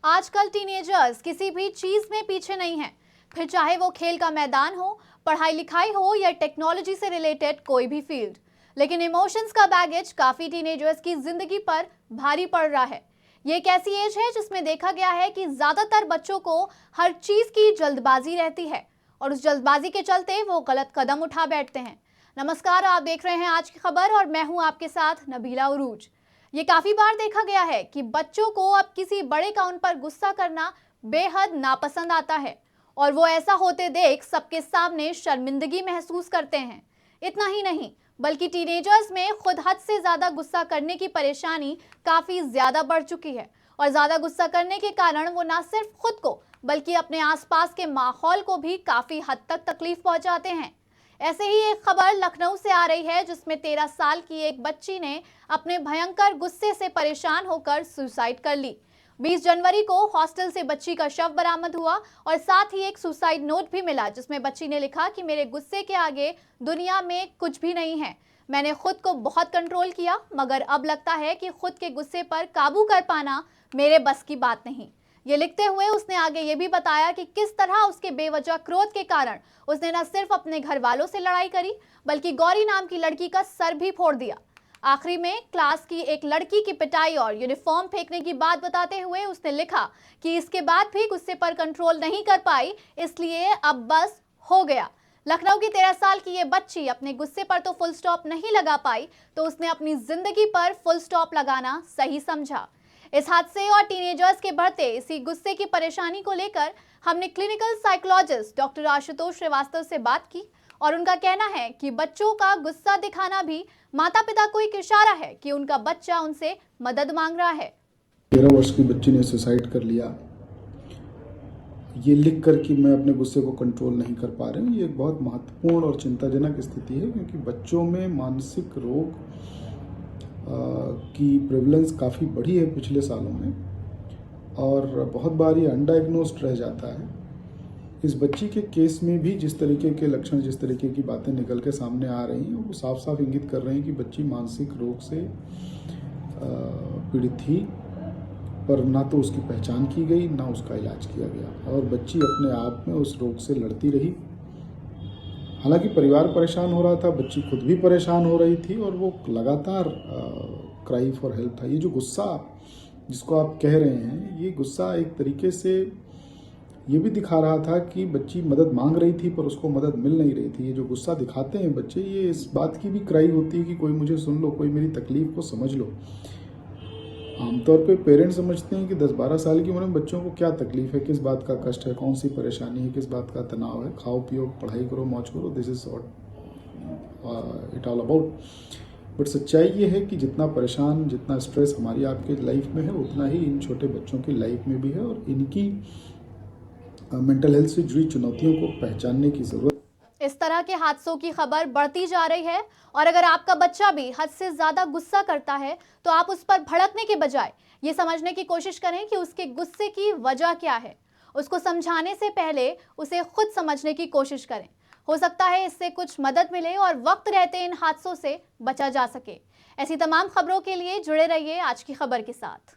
आजकल टीनेजर्स किसी भी चीज में पीछे नहीं हैं, फिर चाहे वो खेल का मैदान हो, पढ़ाई लिखाई हो या टेक्नोलॉजी से रिलेटेड कोई भी फील्ड। लेकिन इमोशंस का बैगेज काफी टीनेजर्स की जिंदगी पर भारी पड़ रहा है। ये एक ऐसी एज है जिसमें देखा गया है कि ज्यादातर बच्चों को हर चीज की जल्दबाजी रहती है और उस जल्दबाजी के चलते वो गलत कदम उठा बैठते हैं। नमस्कार, आप देख रहे हैं आज की खबर और मैं हूं आपके साथ नबीला उरूज। ये काफी बार देखा गया है कि बच्चों को अब किसी बड़े का उन पर गुस्सा करना बेहद नापसंद आता है और वो ऐसा होते देख सबके सामने शर्मिंदगी महसूस करते हैं। इतना ही नहीं, बल्कि टीनेजर्स में खुद हद से ज्यादा गुस्सा करने की परेशानी काफी ज्यादा बढ़ चुकी है और ज्यादा गुस्सा करने के कारण वो ना सिर्फ खुद को बल्कि अपने आसपास के माहौल को भी काफी हद तक तकलीफ पहुंचाते हैं। ऐसे ही एक खबर लखनऊ से आ रही है जिसमें 13 साल की एक बच्ची ने अपने भयंकर गुस्से से परेशान होकर सुसाइड कर ली। 20 जनवरी को हॉस्टल से बच्ची का शव बरामद हुआ और साथ ही एक सुसाइड नोट भी मिला जिसमें बच्ची ने लिखा कि मेरे गुस्से के आगे दुनिया में कुछ भी नहीं है। मैंने खुद को बहुत कंट्रोल किया, मगर अब लगता है कि खुद के गुस्से पर काबू कर पाना मेरे बस की बात नहीं। ये लिखते हुए उसने आगे ये भी बताया कि किस तरह उसके बेवजह क्रोध के कारण उसने न सिर्फ अपने घर वालों से लड़ाई करी बल्कि गौरी नाम की लड़की का सर भी फोड़ दिया। आखिरी में क्लास की एक लड़की की पिटाई और यूनिफॉर्म फेंकने की बात बताते हुए उसने लिखा कि इसके बाद भी गुस्से पर कंट्रोल नहीं कर पाई, इसलिए अब बस हो गया। लखनऊ की 13 साल की ये बच्ची अपने गुस्से पर तो फुल स्टॉप नहीं लगा पाई तो उसने अपनी जिंदगी पर फुल स्टॉप लगाना सही समझा। इस हादसे और टीनेजर्स के बढ़ते इसी गुस्से की परेशानी को लेकर हमने clinical psychologist doctor Ashutosh Srivastava से बात की और उनका कहना है कि बच्चों का गुस्सा दिखाना भी माता पिता को एक इशारा है कि उनका बच्चा उनसे मदद मांग रहा है। 13 वर्ष की बच्ची ने सुसाइड कर लिया, ये लिख कर कि मैं अपने गुस्से को कंट्रोल नहीं कर पा रही हूँ। ये एक बहुत महत्वपूर्ण और चिंताजनक स्थिति है क्योंकि बच्चों में मानसिक रोग की प्रेवलेंस काफ़ी बढ़ी है पिछले सालों में और बहुत बार ये अनडायग्नोस्ड रह जाता है। इस बच्ची के केस में भी जिस तरीके के लक्षण, जिस तरीके की बातें निकल के सामने आ रही हैं वो साफ साफ इंगित कर रहे हैं कि बच्ची मानसिक रोग से पीड़ित थी, पर ना तो उसकी पहचान की गई ना उसका इलाज किया गया और बच्ची अपने आप में उस रोग से लड़ती रही। हालांकि परिवार परेशान हो रहा था, बच्ची खुद भी परेशान हो रही थी और वो लगातार क्राई फॉर हेल्प था। ये जो गुस्सा जिसको आप कह रहे हैं, ये गुस्सा एक तरीके से ये भी दिखा रहा था कि बच्ची मदद मांग रही थी पर उसको मदद मिल नहीं रही थी। ये जो गुस्सा दिखाते हैं बच्चे, ये इस बात की भी क्राई होती है कि कोई मुझे सुन लो, कोई मेरी तकलीफ को समझ लो। आमतौर पे पेरेंट्स समझते हैं कि 10-12 साल की उम्र में बच्चों को क्या तकलीफ है, किस बात का कष्ट है, कौन सी परेशानी है, किस बात का तनाव है, खाओ पियो पढ़ाई करो मौज करो, this is what it all about. But सच्चाई ये है कि जितना परेशान, जितना स्ट्रेस हमारी आपके लाइफ में है उतना ही इन छोटे बच्चों की लाइफ में भी है और इनकी मेंटल हेल्थ से जुड़ी चुनौतियों को पहचानने की जरूरत। इस तरह के हादसों की खबर बढ़ती जा रही है और अगर आपका बच्चा भी हद से ज्यादा गुस्सा करता है तो आप उस पर भड़कने के बजाय ये समझने की कोशिश करें कि उसके गुस्से की वजह क्या है। उसको समझाने से पहले उसे खुद समझने की कोशिश करें। हो सकता है इससे कुछ मदद मिले और वक्त रहते इन हादसों से बचा जा सके। ऐसी तमाम खबरों के लिए जुड़े रहिए आज की खबर के साथ।